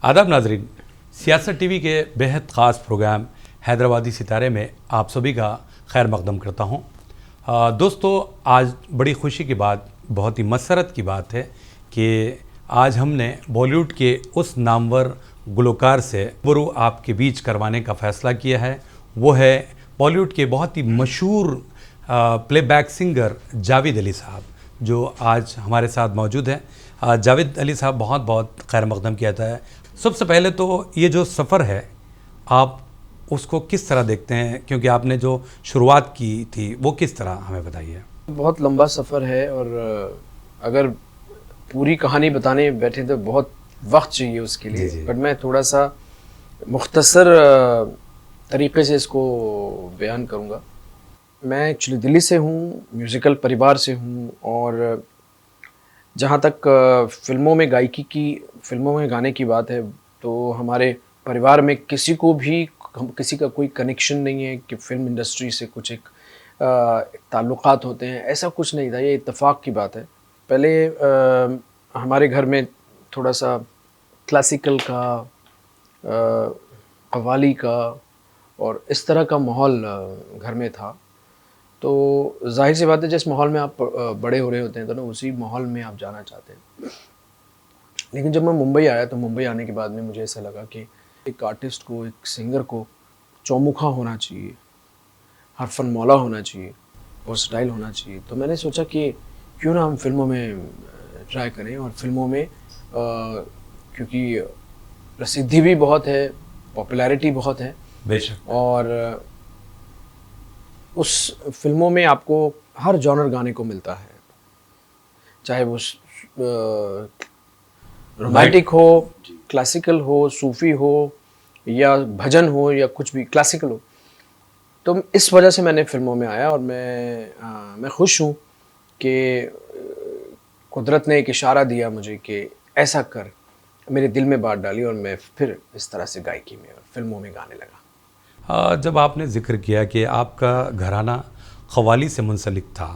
आदाब नाजरीन, सियासत टीवी के बेहद ख़ास प्रोग्राम हैदराबादी सितारे में आप सभी का खैर मकदम करता हूँ। दोस्तों, आज बड़ी खुशी की बात, बहुत ही मसरत की बात है कि आज हमने बॉलीवुड के उस नामवर गुलकार से गुरु आपके बीच करवाने का फ़ैसला किया है। वो है बॉलीवुड के बहुत ही मशहूर प्लेबैक सिंगर जावेद अली साहब, जो आज हमारे साथ मौजूद हैं। जावेद अली साहब, बहुत बहुत खैर मकदम किया जाता है। सबसे पहले तो ये जो सफ़र है, आप उसको किस तरह देखते हैं, क्योंकि आपने जो शुरुआत की थी वो किस तरह, हमें बताइए। बहुत लंबा सफ़र है और अगर पूरी कहानी बताने बैठे तो बहुत वक्त चाहिए उसके लिए, बट मैं थोड़ा सा मुख्तसर तरीक़े से इसको बयान करूँगा। मैं एक्चुअली दिल्ली से हूँ, म्यूज़िकल परिवार से हूँ, और जहाँ तक फ़िल्मों में गायकी की, फ़िल्मों में गाने की बात है, तो हमारे परिवार में किसी को भी किसी का कोई कनेक्शन नहीं है कि फ़िल्म इंडस्ट्री से कुछ एक ताल्लुकात होते हैं, ऐसा कुछ नहीं था। ये इत्तेफाक की बात है। पहले हमारे घर में थोड़ा सा क्लासिकल का, कव्वाली का और इस तरह का माहौल घर में था। तो ज़ाहिर सी बात है, जिस माहौल में आप बड़े हो रहे होते हैं तो ना उसी माहौल में आप जाना चाहते हैं। लेकिन जब मैं मुंबई आया तो मुंबई आने के बाद में मुझे ऐसा लगा कि एक आर्टिस्ट को, एक सिंगर को चौमुखा होना चाहिए, हरफन मौला होना चाहिए और स्टाइल होना चाहिए। तो मैंने सोचा कि क्यों ना हम फिल्मों में ट्राई करें, और फिल्मों में क्योंकि प्रसिद्धि भी बहुत है, पॉपुलैरिटी बहुत है, बेशक, और उस फिल्मों में आपको हर जॉनर गाने को मिलता है, चाहे वो रोमांटिक हो, क्लासिकल हो, सूफ़ी हो, या भजन हो, या कुछ भी क्लासिकल हो। तो इस वजह से मैंने फिल्मों में आया, और मैं खुश हूँ कि कुदरत ने एक इशारा दिया मुझे कि ऐसा कर, मेरे दिल में बात डाली, और मैं फिर इस तरह से गायकी में और फिल्मों में गाने लगा। जब आपने ज़िक्र किया कि आपका घराना क़व्वाली से मुंसलिक था,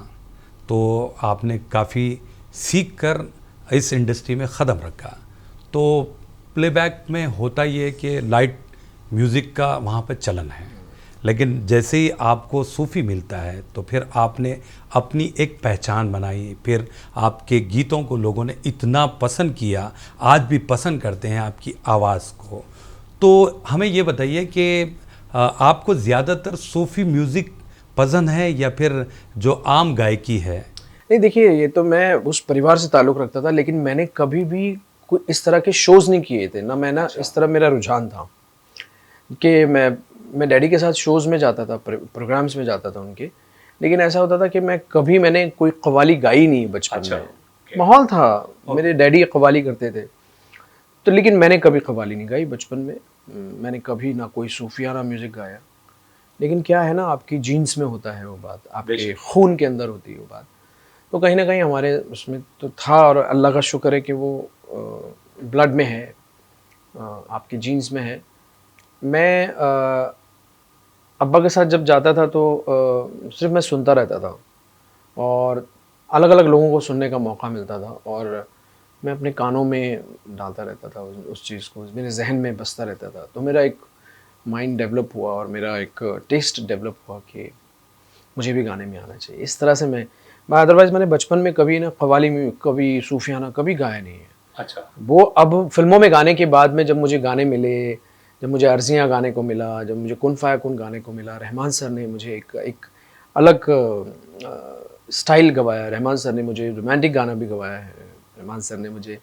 तो आपने काफ़ी सीख कर इस इंडस्ट्री में क़दम रखा। तो प्लेबैक में होता ये कि लाइट म्यूज़िक का वहाँ पर चलन है, लेकिन जैसे ही आपको सूफ़ी मिलता है तो फिर आपने अपनी एक पहचान बनाई। फिर आपके गीतों को लोगों ने इतना पसंद किया, आज भी पसंद करते हैं आपकी आवाज़ को। तो हमें ये बताइए कि आपको ज़्यादातर सूफ़ी म्यूज़िक पसंद है या फिर जो आम गायकी है? नहीं, देखिए, ये तो मैं उस परिवार से ताल्लुक़ रखता था, लेकिन मैंने कभी भी कोई इस तरह के शोज़ नहीं किए थे ना। मैं ना इस तरह मेरा रुझान था कि मैं डैडी के साथ शोज़ में जाता था, प्रोग्राम्स में जाता था उनके। लेकिन ऐसा होता था कि मैंने कोई कव्वाली गाई नहीं बचपन में। माहौल था, मेरे डैडी कव्वाली करते थे, तो लेकिन मैंने कभी कव्वाली नहीं गाई बचपन में। मैंने कभी ना कोई सूफियाना म्यूज़िक गाया। लेकिन क्या है ना, आपकी जीन्स में होता है वो बात, आपके खून के अंदर होती है वो बात। तो कहीं ना कहीं हमारे उसमें तो था, और अल्लाह का शुक्र है कि वो ब्लड में है, आपकी जीन्स में है। मैं अब्बा के साथ जब जाता था तो सिर्फ मैं सुनता रहता था, और अलग अलग लोगों को सुनने का मौका मिलता था, और मैं अपने कानों में डालता रहता था उस चीज़ को, मेरे जहन में बसता रहता था। तो मेरा एक माइंड डेवलप हुआ, और मेरा एक टेस्ट डेवलप हुआ कि मुझे भी गाने में आना चाहिए। इस तरह से मैं अदरवाइज़ मैंने बचपन में कभी ना कव्वाली में, कभी सूफियाना कभी गाया नहीं है। अच्छा। वो अब फिल्मों में गाने के बाद में जब मुझे गाने मिले, जब मुझे अर्ज़ियाँ गाने को मिला, जब मुझे कुन फाया कुन गाने को मिला, रहमान सर ने मुझे एक अलग स्टाइल गवाया। रहमान सर ने मुझे रोमांटिक गाना भी गवाया है, रहमान सर ने मुझे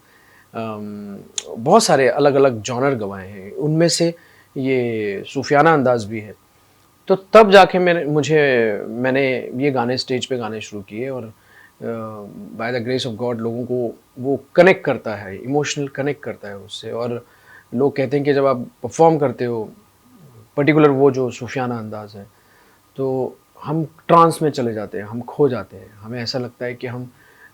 बहुत सारे अलग अलग जॉनर गवाए हैं, उनमें से ये सूफियाना अंदाज़ भी है। तो तब जाके मैंने ये गाने स्टेज पे गाने शुरू किए, और by the grace of God लोगों को वो कनेक्ट करता है, इमोशनल कनेक्ट करता है उससे। और लोग कहते हैं कि जब आप परफॉर्म करते हो पर्टिकुलर वो जो सूफियाना अंदाज़ है, तो हम ट्रांस में चले जाते हैं, हम खो जाते हैं, हमें ऐसा लगता है कि हम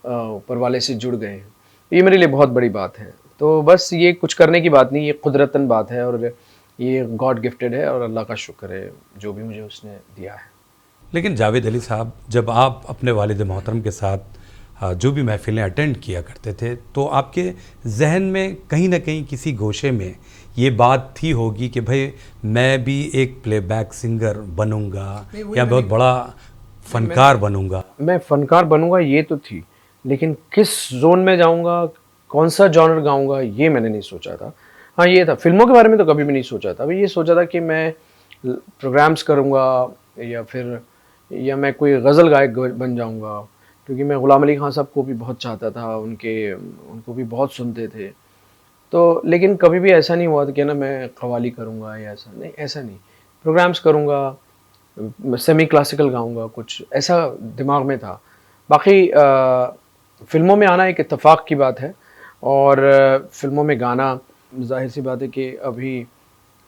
ऊपर वाले से जुड़ गए हैं। ये मेरे लिए बहुत बड़ी बात है। तो बस ये कुछ करने की बात नहीं, ये कुदरतन बात है, और ये गॉड गिफ्टेड है, और अल्लाह का शुक्र है जो भी मुझे उसने दिया है। लेकिन जावेद अली साहब, जब आप अपने वालिद मोहतरम के साथ जो भी महफ़िलें अटेंड किया करते थे, तो आपके जहन में कहीं ना कहीं किसी गोशे में ये बात थी होगी कि भाई मैं भी एक प्लेबैक सिंगर बनूंगा या बहुत बड़ा फनकार बनूंगा। मैं फनकार बनूंगा ये तो थी, लेकिन किस जोन में जाऊंगा, कौन सा जॉनर गाऊंगा, ये मैंने नहीं सोचा था। हाँ ये था, फिल्मों के बारे में तो कभी भी नहीं सोचा था। अभी ये सोचा था कि मैं प्रोग्राम्स करूंगा या मैं कोई गज़ल गायक बन जाऊंगा, क्योंकि मैं ग़ुलाम अली खान साहब को भी बहुत चाहता था, उनको भी बहुत सुनते थे। तो लेकिन कभी भी ऐसा नहीं हुआ था कि ना मैं कव्वाली करूंगा या ऐसा नहीं, ऐसा नहीं। प्रोग्राम्स करूंगा, सेमी क्लासिकल गाऊंगा, कुछ ऐसा दिमाग में था। बाकी फ़िल्मों में आना एक इत्तेफाक की बात है, और फ़िल्मों में गाना ज़ाहिर सी बात है कि अभी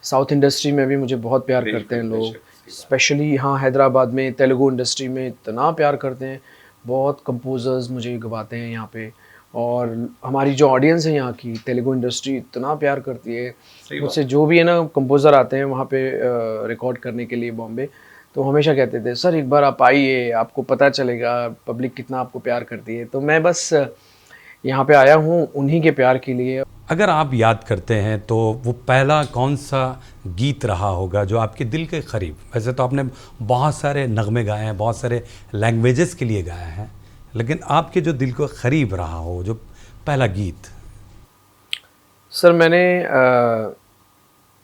साउथ इंडस्ट्री में भी मुझे बहुत प्यार करते हैं लोग, स्पेशली यहाँ हैदराबाद में तेलुगु इंडस्ट्री में इतना प्यार करते हैं। बहुत कंपोज़र्स मुझे गवाते हैं यहाँ पे, और हमारी जो ऑडियंस है यहाँ की, तेलुगु इंडस्ट्री इतना प्यार करती है मुझसे। जो भी है ना कंपोज़र आते हैं वहाँ पे रिकॉर्ड करने के लिए बॉम्बे, तो हमेशा कहते थे सर एक बार आप आइए, आपको पता चलेगा पब्लिक कितना आपको प्यार करती है। तो मैं बस यहाँ पे आया हूँ उन्हीं के प्यार के लिए। अगर आप याद करते हैं तो वो पहला कौन सा गीत रहा होगा जो आपके दिल के करीब? वैसे तो आपने बहुत सारे नगमे गाए हैं, बहुत सारे लैंग्वेजेस के लिए गाए हैं, लेकिन आपके जो दिल को करीब रहा हो जो पहला गीत? सर मैंने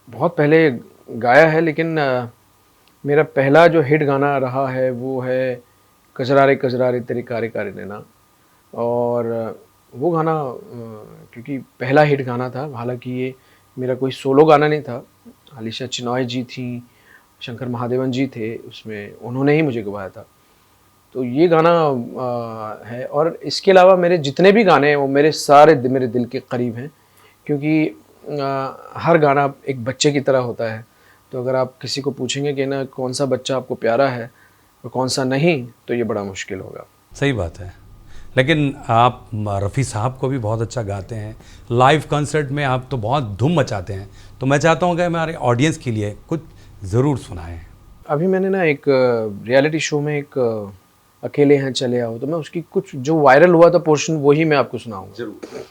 बहुत पहले गाया है, लेकिन मेरा पहला जो हिट गाना रहा है वो है कजरारे कजरारे तेरे कारे कारे नैना। और वो गाना क्योंकि पहला हिट गाना था, हालांकि ये मेरा कोई सोलो गाना नहीं था, आलिशा चिनॉय जी थी, शंकर महादेवन जी थे उसमें, उन्होंने ही मुझे गवाया था। तो ये गाना है। और इसके अलावा मेरे जितने भी गाने हैं वो मेरे दिल के करीब हैं, क्योंकि हर गाना एक बच्चे की तरह होता है। तो अगर आप किसी को पूछेंगे कि ना कौन सा बच्चा आपको प्यारा है और कौन सा नहीं, तो ये बड़ा मुश्किल होगा। सही बात है। लेकिन आप रफ़ी साहब को भी बहुत अच्छा गाते हैं, लाइव कंसर्ट में आप तो बहुत धूम मचाते हैं। तो मैं चाहता हूँ कि हमारे ऑडियंस के लिए कुछ ज़रूर सुनाएं। अभी मैंने ना एक रियलिटी शो में एक अकेले हैं चले आओ, तो मैं उसकी कुछ जो वायरल हुआ था पोर्शन वही मैं आपको सुनाऊंगा। जरूर।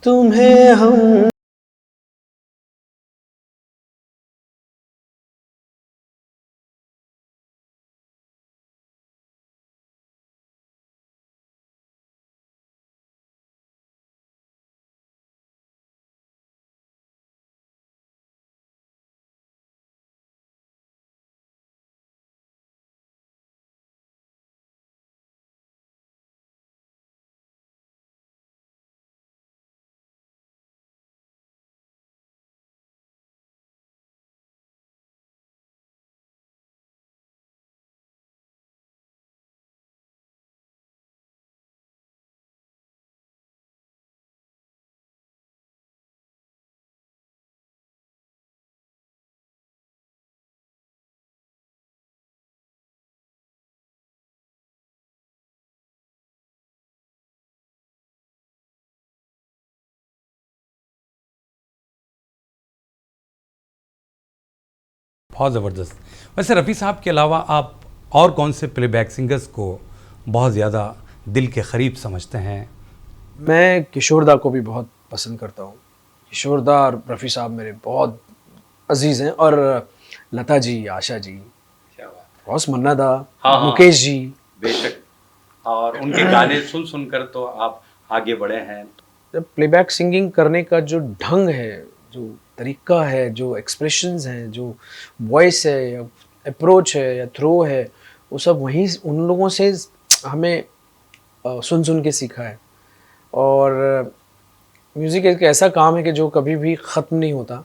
तुम्हें हम बहुत ज़बरदस्त। वैसे रफ़ी साहब के अलावा आप और कौन से प्लेबैक सिंगर्स को बहुत ज़्यादा दिल के करीब समझते हैं? मैं किशोर दा को भी बहुत पसंद करता हूँ। किशोर दा और रफ़ी साहब मेरे बहुत अजीज़ हैं, और लता जी, आशा जी, क्या बात। बहुत मन्ना दा, हाँ। मुकेश जी। बेशक। और उनके गाने सुन सुनकर तो आप आगे बढ़े हैं। जब प्लेबैक सिंगिंग करने का जो ढंग है, जो तरीका है, जो एक्सप्रेशंस हैं, जो वॉइस है या अप्रोच है या थ्रो है, वो सब वहीं उन लोगों से हमें सुन सुन के सीखा है। और म्यूज़िक एक ऐसा काम है कि जो कभी भी ख़त्म नहीं होता।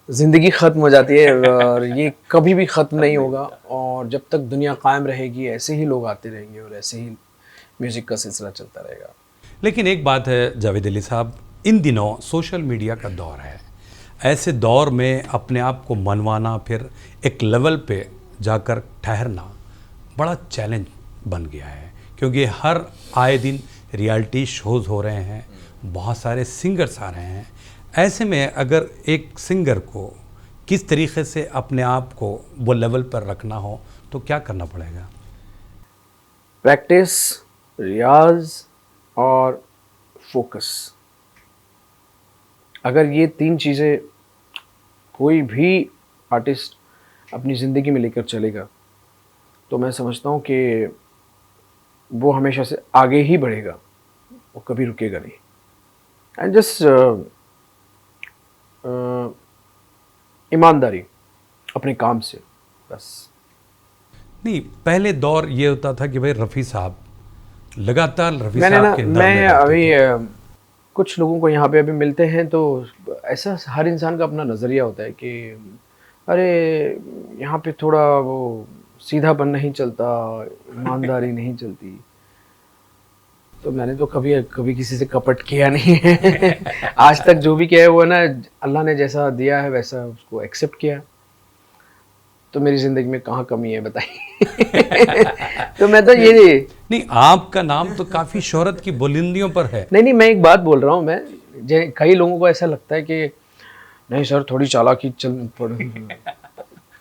ज़िंदगी ख़त्म हो जाती है और ये कभी भी ख़त्म नहीं होगा, और जब तक दुनिया कायम रहेगी ऐसे ही लोग आते रहेंगे और ऐसे ही म्यूज़िक का सिलसिला चलता रहेगा। लेकिन एक बात है जावेद अली साहब, इन दिनों सोशल मीडिया का दौर है। ऐसे दौर में अपने आप को मनवाना, फिर एक लेवल पे जाकर ठहरना बड़ा चैलेंज बन गया है, क्योंकि हर आए दिन रियलिटी शोज़ हो रहे हैं, बहुत सारे सिंगर्स आ रहे हैं। ऐसे में अगर एक सिंगर को किस तरीके से अपने आप को वो लेवल पर रखना हो तो क्या करना पड़ेगा? प्रैक्टिस, रियाज और फोकस। अगर ये 3 चीज़ें कोई भी आर्टिस्ट अपनी ज़िंदगी में लेकर चलेगा तो मैं समझता हूँ कि वो हमेशा से आगे ही बढ़ेगा, वो कभी रुकेगा नहीं। एंड जस्ट ईमानदारी अपने काम से, बस। नहीं, पहले दौर ये होता था कि भाई रफ़ी साहब लगातार रफ़ी मैंने साहब ना के अंदर में मैं रहते अभी थे। कुछ लोगों को यहाँ पे अभी मिलते हैं तो ऐसा हर इंसान का अपना नज़रिया होता है कि अरे यहाँ पे थोड़ा वो सीधापन नहीं चलता, ईमानदारी नहीं चलती। तो मैंने तो कभी कभी किसी से कपट किया नहीं है। आज तक जो भी किया है वो ना अल्लाह ने जैसा दिया है वैसा उसको एक्सेप्ट किया। तो मेरी ज़िंदगी में कहाँ कमी है बताइए। तो मैं तो ये नहीं, आपका नाम तो काफ़ी शोहरत की बुलंदियों पर है। नहीं मैं एक बात बोल रहा हूँ। मैं कई लोगों को ऐसा लगता है कि नहीं सर थोड़ी चालाकी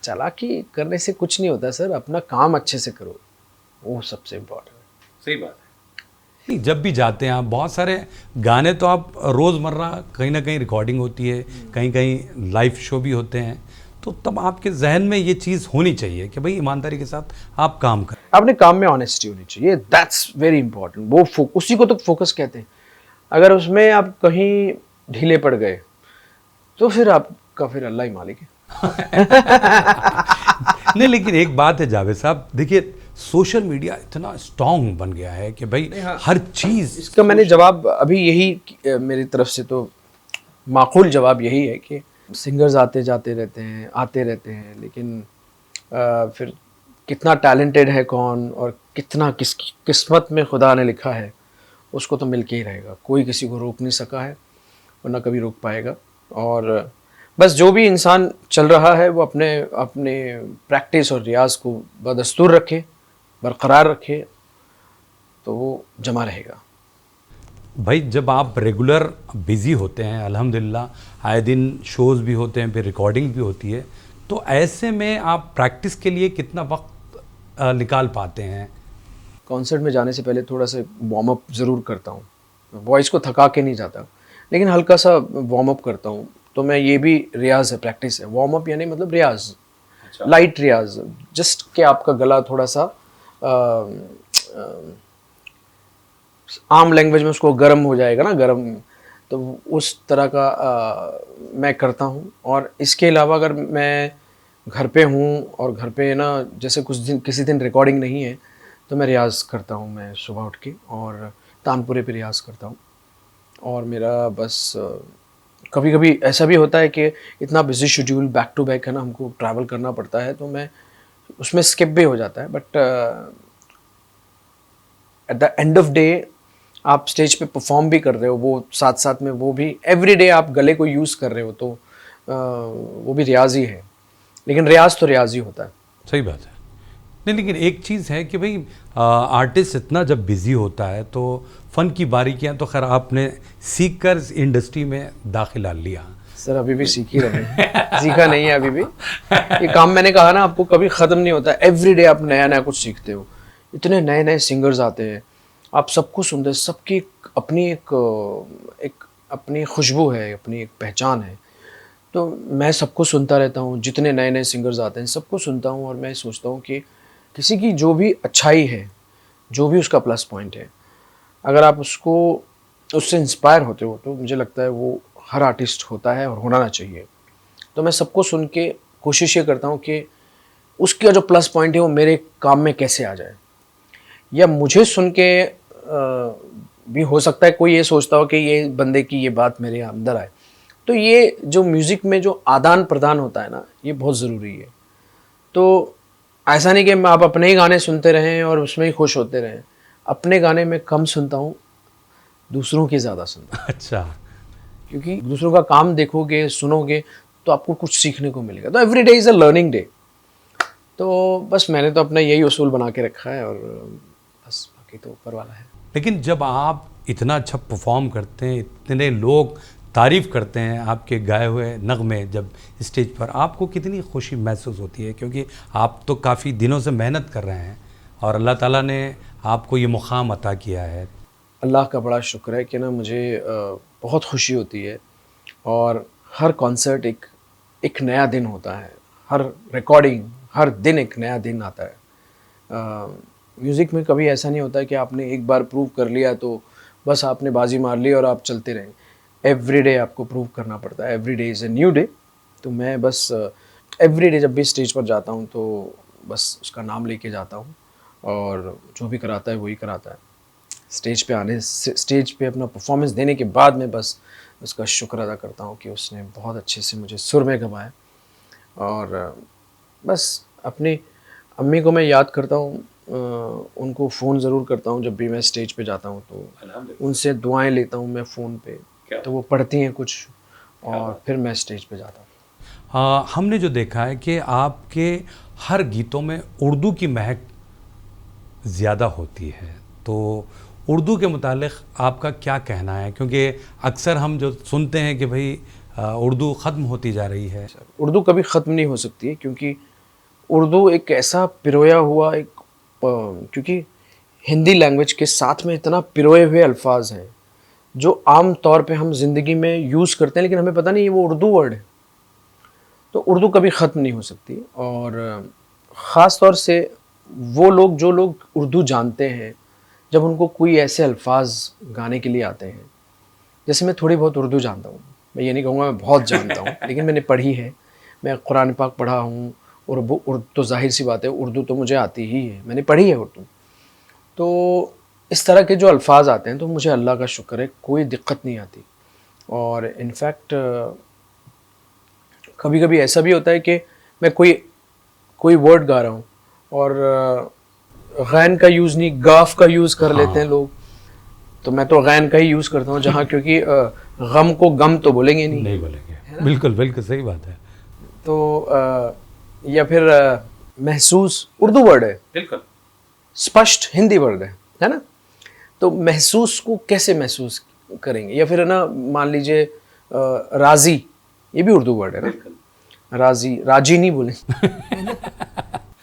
चालाकी करने से कुछ नहीं होता सर, अपना काम अच्छे से करो, वो सबसे इम्पोर्टेंट है। सही बात है। नहीं, जब भी जाते हैं आप, बहुत सारे गाने तो आप रोज़मर्रा कहीं ना कहीं रिकॉर्डिंग होती है, कहीं कहीं लाइव शो भी होते हैं, तो तब आपके जहन में ये चीज़ होनी चाहिए कि भाई ईमानदारी के साथ आप काम करें। अपने काम में ऑनेस्टी होनी चाहिए, दैट्स वेरी इंपॉर्टेंट। वो उसी को तो फोकस कहते हैं। अगर उसमें आप कहीं ढीले पड़ गए तो फिर आपका फिर अल्लाह ही मालिक है। नहीं, लेकिन एक बात है जावेद साहब, देखिए सोशल मीडिया इतना स्ट्रांग बन गया है कि भाई हर चीज़। इसका मैंने जवाब अभी यही मेरी तरफ से तो माकूल जवाब यही है कि सिंगर्स आते जाते रहते हैं, आते रहते हैं, लेकिन फिर कितना टैलेंटेड है कौन और कितना किसकी किस्मत में खुदा ने लिखा है उसको तो मिल के ही रहेगा। कोई किसी को रोक नहीं सका है और ना कभी रोक पाएगा। और बस जो भी इंसान चल रहा है वो अपने अपने प्रैक्टिस और रियाज को बदस्तूर रखे, बरकरार रखे, तो वो जमा रहेगा। भाई जब आप रेगुलर बिज़ी होते हैं, अल्हम्दुलिल्लाह आए दिन शोज़ भी होते हैं, फिर रिकॉर्डिंग भी होती है, तो ऐसे में आप प्रैक्टिस के लिए कितना वक्त निकाल पाते हैं? कॉन्सर्ट में जाने से पहले थोड़ा सा वार्म अप ज़रूर करता हूँ। वॉइस को थका के नहीं जाता, लेकिन हल्का सा वार्म अप करता हूँ। तो मैं ये भी रियाज है, प्रैक्टिस है। वार्म अप यानी मतलब रियाज, लाइट रियाज, जस्ट कि आपका गला थोड़ा सा आम लैंग्वेज में उसको गर्म हो जाएगा ना, गर्म। तो उस तरह का मैं करता हूँ। और इसके अलावा अगर मैं घर पे हूँ और घर पे ना जैसे कुछ दिन किसी दिन रिकॉर्डिंग नहीं है तो मैं रियाज़ करता हूँ। मैं सुबह उठ के और तानपुरे पे रियाज़ करता हूँ। और मेरा बस कभी कभी ऐसा भी होता है कि इतना busy schedule back to back है ना, हमको ट्रैवल करना पड़ता है, तो मैं उसमें स्किप भी हो जाता है। But at the end of day आप स्टेज पे परफॉर्म भी कर रहे हो, वो साथ साथ में वो भी एवरी डे आप गले को यूज़ कर रहे हो, तो वो भी रियाज ही है। लेकिन रियाज तो रियाज ही होता है। सही बात है। नहीं, लेकिन एक चीज़ है कि भाई आर्टिस्ट इतना जब बिज़ी होता है तो फ़न की बारीकियां तो खैर आपने सीख कर इंडस्ट्री में दाखिला लिया। सर अभी भी सीख ही रहे हैं। सीखा नहीं है अभी भी। ये काम मैंने कहा ना आपको, कभी ख़त्म नहीं होता। एवरी डे आप नया नया कुछ सीखते हो। इतने नए नए सिंगर्स आते हैं, आप सबको सुनते हैं, सबकी अपनी एक अपनी खुशबू है, अपनी एक पहचान है। तो मैं सबको सुनता रहता हूँ, जितने नए नए सिंगर्स आते हैं सबको सुनता हूँ। और मैं सोचता हूँ कि किसी की जो भी अच्छाई है, जो भी उसका प्लस पॉइंट है, अगर आप उससे इंस्पायर होते हो तो मुझे लगता है वो हर आर्टिस्ट होता है और होना चाहिए। तो मैं सबको सुन के कोशिश ये करता हूँ कि उसका जो प्लस पॉइंट है वो मेरे काम में कैसे आ जाए। या मुझे सुन के भी हो सकता है कोई ये सोचता हो कि ये बंदे की ये बात मेरे अंदर आए। तो ये जो म्यूज़िक में जो आदान प्रदान होता है ना, ये बहुत ज़रूरी है। तो ऐसा नहीं कि आप अपने ही गाने सुनते रहें और उसमें ही खुश होते रहें। अपने गाने में कम सुनता हूँ, दूसरों की ज़्यादा सुनता हूँ। अच्छा। क्योंकि दूसरों का काम देखोगे, सुनोगे तो आपको कुछ सीखने को मिलेगा। तो every day is a learning day. तो बस मैंने तो अपना यही उसूल बना के रखा है और बस बाकी तो ऊपर वाला है। लेकिन जब आप इतना अच्छा परफॉर्म करते हैं, इतने लोग तारीफ़ करते हैं आपके गाए हुए नगमे, जब स्टेज पर आपको कितनी खुशी महसूस होती है? क्योंकि आप तो काफ़ी दिनों से मेहनत कर रहे हैं और अल्लाह ताला ने आपको ये मुक़ाम अता किया है। अल्लाह का बड़ा शुक्र है कि ना मुझे बहुत खुशी होती है, और हर कॉन्सर्ट एक नया दिन होता है, हर रिकॉर्डिंग हर दिन एक नया दिन आता है। म्यूज़िक में कभी ऐसा नहीं होता है कि आपने एक बार प्रूव कर लिया तो बस आपने बाजी मार ली और आप चलते रहें। एवरी डे आपको प्रूव करना पड़ता है, every day is a new day. तो मैं बस एवरी डे जब भी स्टेज पर जाता हूँ तो बस उसका नाम लेके जाता हूँ, और जो भी कराता है वही कराता है। स्टेज पे अपना परफॉर्मेंस देने के बाद मैं बस उसका शुक्र अदा करता हूँ कि उसने बहुत अच्छे से मुझे सुर में गवाया। और बस अपनी अम्मी को मैं याद करता हूँ, उनको फ़ोन ज़रूर करता हूँ जब भी मैं स्टेज पे जाता हूँ, तो उनसे दुआएं लेता हूँ मैं फ़ोन पे, तो वो पढ़ती हैं कुछ और फिर मैं स्टेज पे जाता हूँ। हमने जो देखा है कि आपके हर गीतों में उर्दू की महक ज़्यादा होती है, तो उर्दू के मुतालिक आपका क्या कहना है? क्योंकि अक्सर हम जो सुनते हैं कि भाई उर्दू ख़त्म होती जा रही है। उर्दू कभी ख़त्म नहीं हो सकती है, क्योंकि उर्दू एक ऐसा पिरोया हुआ क्योंकि हिंदी लैंग्वेज के साथ में इतना पिरोए हुए अल्फाज हैं जो आम तौर पे हम ज़िंदगी में यूज़ करते हैं, लेकिन हमें पता नहीं ये वो उर्दू वर्ड है। तो उर्दू कभी ख़त्म नहीं हो सकती, और ख़ास तौर से वो लोग जो लोग उर्दू जानते हैं, जब उनको कोई ऐसे अल्फाज गाने के लिए आते हैं, जैसे मैं थोड़ी बहुत उर्दू जानता हूँ, मैं ये नहीं कहूँगा मैं बहुत जानता हूँ, लेकिन मैंने पढ़ी है, मैं कुरान पाक पढ़ा हूँ, और वो तो जाहिर सी बात है उर्दू तो मुझे आती ही है, मैंने पढ़ी है उर्दू। तो इस तरह के जो अल्फाज आते हैं तो मुझे अल्लाह का शुक्र है कोई दिक्कत नहीं आती। और इनफैक्ट कभी कभी ऐसा भी होता है कि मैं कोई वर्ड गा रहा हूँ और गैन का यूज़ नहीं, गाफ का यूज़ कर लेते हैं लोग, तो मैं तो गैन का ही यूज़ करता हूँ, जहाँ क्योंकि गम को गम तो बोलेंगे नहीं बोलेंगे, बिल्कुल बिल्कुल सही बात है। तो या फिर महसूस उर्दू वर्ड है, बिल्कुल स्पष्ट हिंदी वर्ड है ना। तो महसूस को कैसे महसूस करेंगे? या फिर है ना, मान लीजिए राजी, ये भी उर्दू वर्ड है ना, राजी राजी नहीं बोलेंगे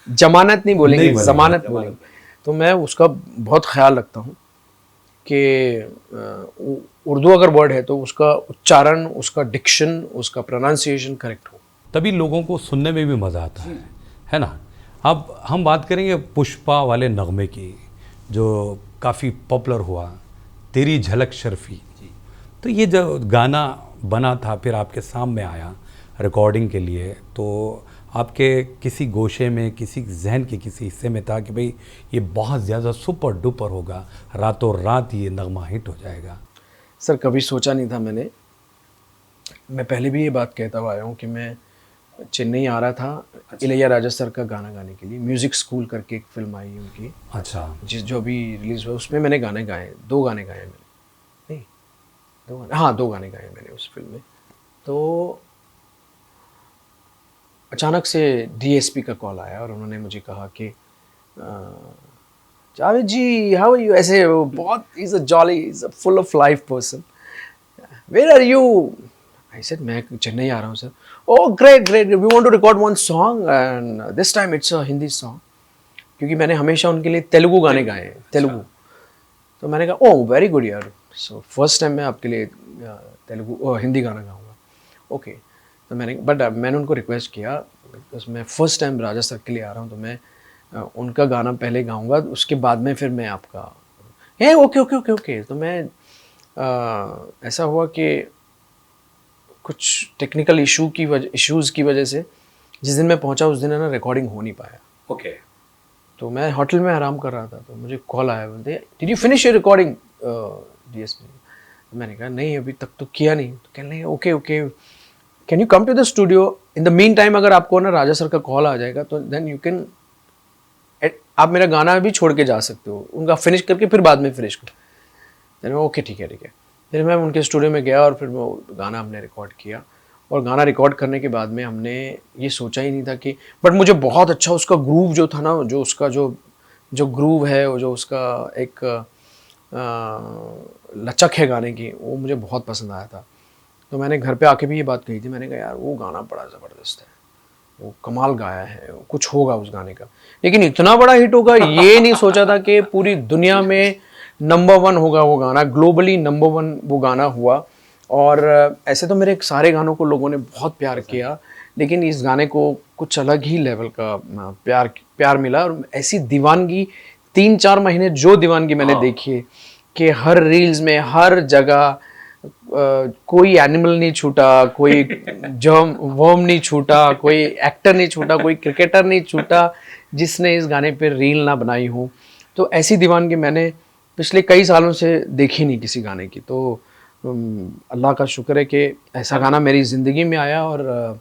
जमानत नहीं बोलेंगे, जमानत बोलेंगे। तो मैं उसका बहुत ख्याल रखता हूँ कि उर्दू अगर वर्ड है तो उसका उच्चारण, उसका डिक्शन, उसका प्रोनाउंसिएशन करेक्ट हो, तभी लोगों को सुनने में भी मज़ा आता है ना। अब हम बात करेंगे पुष्पा वाले नगमे की, जो काफ़ी पॉपुलर हुआ, तेरी झलक शर्फी। तो ये जो गाना बना था फिर आपके सामने आया रिकॉर्डिंग के लिए, तो आपके किसी गोशे में, किसी जहन के किसी हिस्से में था कि भाई ये बहुत ज़्यादा सुपर डुपर होगा, रातों रात ये नगमा हिट हो जाएगा? सर कभी सोचा नहीं था मैंने। मैं पहले भी ये बात कहता हुआ आया हूँ कि मैं चेन्नई आ रहा था इलैया राजा सर का गाना गाने के लिए। म्यूज़िक स्कूल करके एक फ़िल्म आई उनकी, अच्छा, जो अभी रिलीज़ हुआ, उसमें मैंने गाने गाए, 2 गाने गाए मैंने, नहीं 2 गाने, हाँ 2 गाने गाए मैंने उस फिल्म में। तो अचानक से डीएसपी का कॉल आया और उन्होंने मुझे कहा कि Javed ji how are you, ऐसे वो बहुत, is a jolly, is a full of life person, where are you? I said मैं चेन्नई आ रहा हूँ sir. Oh great great, we want to record one song and this time it's a Hindi song, क्योंकि मैंने हमेशा उनके लिए तेलुगु गाने गाए हैं, तेलुगु। तो मैंने कहा ओह वेरी गुड यार, सो फर्स्ट टाइम मैं आपके लिए तेलुगु हिंदी गाना गाऊंगा। ओके, तो मैंने उनको रिक्वेस्ट किया, बिकॉज मैं फर्स्ट टाइम राजा सर के लिए आ रहा हूँ, तो मैं उनका गाना पहले गाऊंगा, उसके बाद में फिर मैं आपका है। Okay okay okay okay. तो मैं ऐसा हुआ कि कुछ टेक्निकल इश्यूज़ की वजह से जिस दिन मैं पहुंचा उस दिन है ना रिकॉर्डिंग हो नहीं पाया। ओके। तो मैं होटल में आराम कर रहा था, तो मुझे कॉल आया, बोलते did you finish your recording DSP? मैंने कहा नहीं अभी तक तो किया नहीं। तो कहने लगे okay okay, can you come to the studio in the mean time, अगर आपको ना राजा सर का कॉल आ जाएगा तो देन यू कैन, आप मेरा गाना भी छोड़ के जा सकते हो, उनका फिनिश करके फिर बाद में फिनिश करो। देन ओके ठीक है ठीक है। फिर मैं उनके स्टूडियो में गया और फिर वो गाना हमने रिकॉर्ड किया, और गाना रिकॉर्ड करने के बाद में हमने ये सोचा ही नहीं था कि, बट मुझे बहुत अच्छा उसका ग्रूव जो था ना, जो उसका जो ग्रूव है, जो उसका एक लचक है गाने की, वो मुझे बहुत पसंद आया था। तो मैंने घर पे आके भी ये बात कही थी, मैंने कहा यार वो गाना बड़ा ज़बरदस्त है, वो कमाल गाया है, कुछ होगा उस गाने का। लेकिन इतना बड़ा हिट होगा ये नहीं सोचा था कि पूरी दुनिया में नंबर 1 होगा वो गाना, ग्लोबली नंबर 1 वो गाना हुआ। और ऐसे तो मेरे सारे गानों को लोगों ने बहुत प्यार किया, लेकिन इस गाने को कुछ अलग ही लेवल का प्यार मिला। और ऐसी दीवानगी 3-4 महीने जो दीवानगी मैंने देखी है कि हर रील्स में हर जगह कोई एनिमल नहीं छूटा, कोई जर्म वर्म नहीं छूटा, कोई एक्टर नहीं छूटा, कोई क्रिकेटर नहीं छूटा जिसने इस गाने पे रील ना बनाई हो। तो ऐसी दीवानगी मैंने पिछले कई सालों से देखी नहीं किसी गाने की। तो अल्लाह का शुक्र है कि ऐसा गाना मेरी ज़िंदगी में आया। और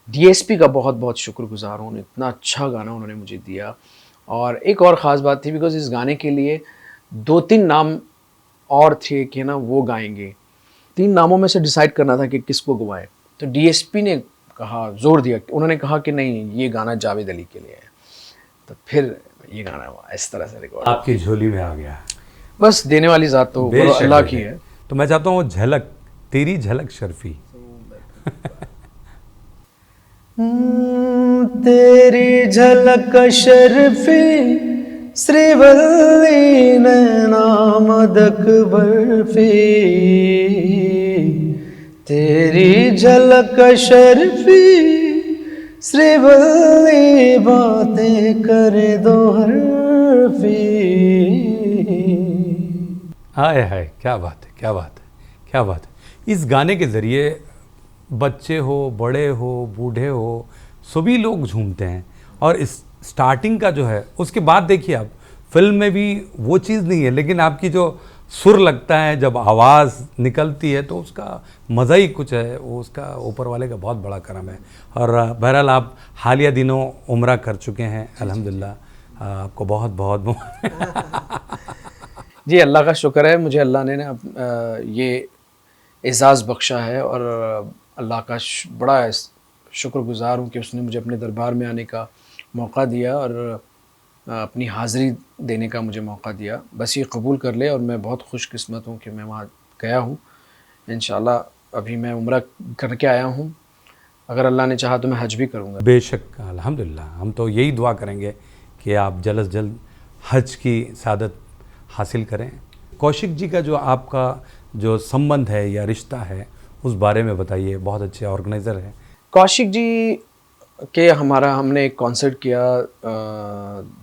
डीएसपी का बहुत बहुत शुक्रगुजार हूँ, इतना अच्छा गाना उन्होंने मुझे दिया। और एक और ख़ास बात थी, बिकॉज़ इस गाने के लिए 2-3 नाम और थे कि ना वो गाएंगे, 3 नामों में से डिसाइड करना था कि किसको गवाएं। तो डीएसपी ने कहा, जोर दिया, उन्होंने कहा कि नहीं ये गाना जावेद अली के लिए है। तो फिर ये गाना हुआ, इस तरह से रिकॉर्ड आपकी झोली में आ गया। बस देने वाली ज़ात तो बेशक अल्लाह है। की है। तो मैं चाहता हूँ झलक, तेरी झलक शर्फी। तेरी झलक शर्फी श्रीवल्ली नैना मदक बर्फी, तेरी झलक शर्फी श्रीवल्ली बातें करे दो हरफी। हाय हाय, क्या बात है, क्या बात है, क्या बात है। इस गाने के ज़रिए बच्चे हो, बड़े हो, बूढ़े हो, सभी लोग झूमते हैं। और इस स्टार्टिंग का जो है, उसके बाद देखिए आप फिल्म में भी वो चीज़ नहीं है, लेकिन आपकी जो सुर लगता है जब आवाज़ निकलती है तो उसका मज़ा ही कुछ है, वो उसका ऊपर वाले का बहुत बड़ा करम है। और बहरहाल आप हालिया दिनों उम्रा कर चुके हैं अल्हम्दुलिल्लाह, आपको बहुत बहुत जी अल्लाह का शुक्र है, मुझे अल्लाह ने ना ये एज़ाज़ बख्शा है। और अल्लाह का बड़ा शुक्रगुज़ार हूँ कि उसने मुझे अपने दरबार में आने का मौका दिया और अपनी हाज़िरी देने का मुझे मौका दिया। बस ये कबूल कर ले, और मैं बहुत खुशकिस्मत हूँ कि मैं वहाँ गया हूँ। इंशाअल्लाह अभी मैं उम्रा करके आया हूँ, अगर अल्लाह ने चाहा तो मैं हज भी करूँगा। बेशक अल्हम्दुलिल्लाह, हम तो यही दुआ करेंगे कि आप जल्द से जल्द हज की सादत हासिल करें। कौशिक जी का जो आपका जो संबंध है या रिश्ता है, उस बारे में बताइए, बहुत अच्छे ऑर्गेनाइज़र हैं। कौशिक जी के हमने एक कॉन्सर्ट किया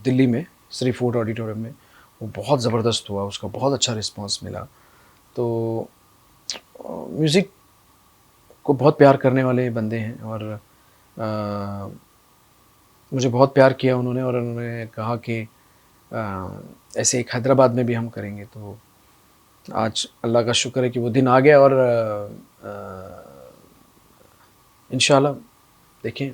दिल्ली में श्री फूड ऑडिटोरियम में, वो बहुत ज़बरदस्त हुआ, उसका बहुत अच्छा रिस्पांस मिला। तो म्यूज़िक को बहुत प्यार करने वाले बंदे हैं, और मुझे बहुत प्यार किया उन्होंने। और उन्होंने कहा कि ऐसे एक हैदराबाद में भी हम करेंगे। तो आज अल्लाह का शुक्र है कि वो दिन आ गया। और इंशाल्लाह देखें,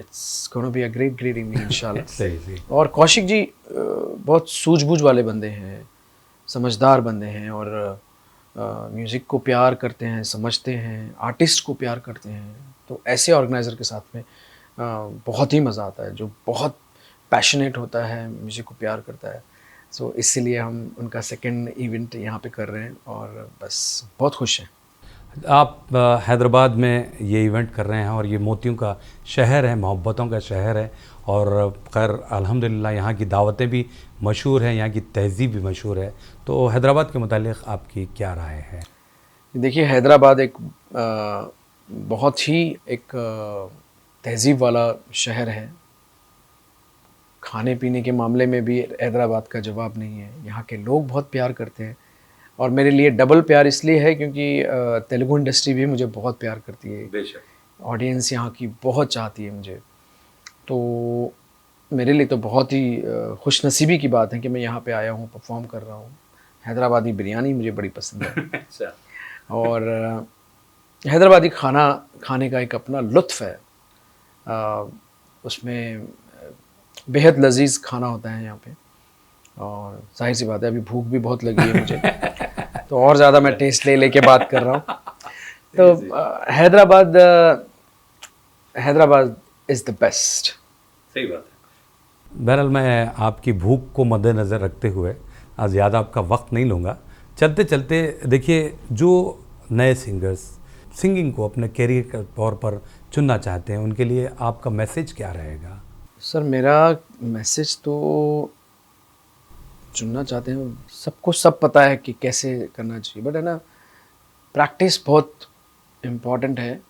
it's gonna be a great evening इंशाल्लाह। सही। और कौशिक जी बहुत सूझबूझ वाले बंदे हैं, समझदार बंदे हैं, और म्यूज़िक को प्यार करते हैं, समझते हैं, आर्टिस्ट को प्यार करते हैं। तो ऐसे ऑर्गेनाइज़र के साथ में बहुत ही मज़ा आता है, जो बहुत पैशनेट होता है, म्यूज़िक को प्यार करता है। सो इसीलिए हम उनका सेकंड इवेंट यहाँ पे कर रहे हैं, और बस बहुत खुश हैं। आप हैदराबाद में ये इवेंट कर रहे हैं, और ये मोतियों का शहर है, मोहब्बतों का शहर है। और खैर अल्हम्दुलिल्लाह यहाँ की दावतें भी मशहूर हैं, यहाँ की तहज़ीब भी मशहूर है। तो हैदराबाद के मुतालिक आपकी क्या राय है? देखिए हैदराबाद एक बहुत ही एक तहज़ीब वाला शहर है। खाने पीने के मामले में भी हैदराबाद का जवाब नहीं है। यहाँ के लोग बहुत प्यार करते हैं, और मेरे लिए डबल प्यार इसलिए है क्योंकि तेलुगु इंडस्ट्री भी मुझे बहुत प्यार करती है। बेशक। ऑडियंस यहाँ की बहुत चाहती है मुझे। तो मेरे लिए तो बहुत ही खुशनसीबी की बात है कि मैं यहाँ पे आया हूँ, परफॉर्म कर रहा हूँ। हैदराबादी बिरयानी मुझे बड़ी पसंद है। अच्छा। और हैदराबादी खाना खाने का एक अपना लुत्फ़ है। उसमें बेहद लजीज़ खाना होता है यहाँ पे, और जाहिर सी बात है अभी भूख भी बहुत लगी है मुझे। तो और ज़्यादा मैं टेस्ट ले के बात कर रहा हूँ। तो हैदराबाद इज़ द बेस्ट। सही बात है। बहरहाल मैं आपकी भूख को मद्देनज़र रखते हुए ज़्यादा आपका वक्त नहीं लूँगा। चलते चलते देखिए, जो नए सिंगर्स सिंगिंग को अपने कैरियर के तौर पर चुनना चाहते हैं, उनके लिए आपका मैसेज क्या रहेगा? सर मेरा मैसेज तो चुनना चाहते हैं, सबको सब पता है कि कैसे करना चाहिए, बट है ना, प्रैक्टिस बहुत इम्पॉर्टेंट है।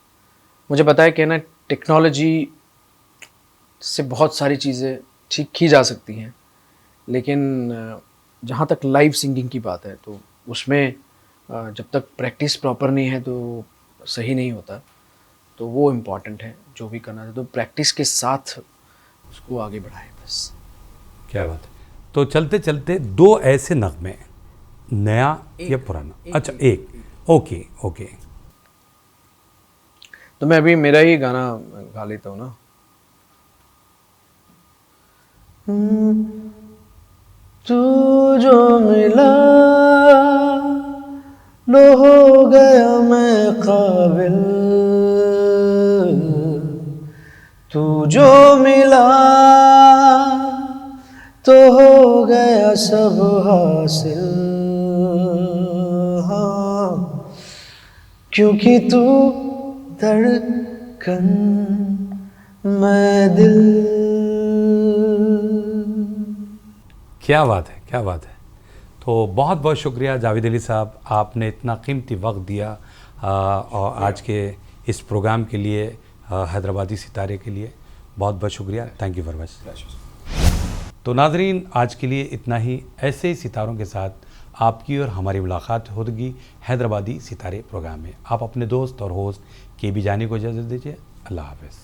मुझे पता है कि ना टेक्नोलॉजी से बहुत सारी चीज़ें ठीक की जा सकती हैं, लेकिन जहाँ तक लाइव सिंगिंग की बात है तो उसमें जब तक प्रैक्टिस प्रॉपर नहीं है तो सही नहीं होता। तो वो इम्पॉर्टेंट है, जो भी करना है तो प्रैक्टिस के साथ उसको आगे बढ़ाएं बस। क्या बात है। तो चलते चलते दो ऐसे नगमे, नया या पुराना? अच्छा, एक। Okay okay. तो मैं अभी मेरा ही गाना गा लेता हूँ ना। तू जो मिला लो हो गया मैं काबिल, तू जो मिला तो हो गया सब हासिल। हाँ, क्योंकि तू धड़कन मैं दिल। क्या बात है, क्या बात है। तो बहुत बहुत शुक्रिया जावेद अली साहब, आपने इतना कीमती वक्त दिया और आज के इस प्रोग्राम के लिए, हैदराबादी सितारे के लिए बहुत बहुत शुक्रिया। Thank you very much. तो नाजरीन, आज के लिए इतना ही। ऐसे ही सितारों के साथ आपकी और हमारी मुलाकात होगी हैदराबादी सितारे प्रोग्राम में। आप अपने दोस्त और होस्ट KB जानी को इजाज़त दीजिए। अल्लाह हाफ़िज़।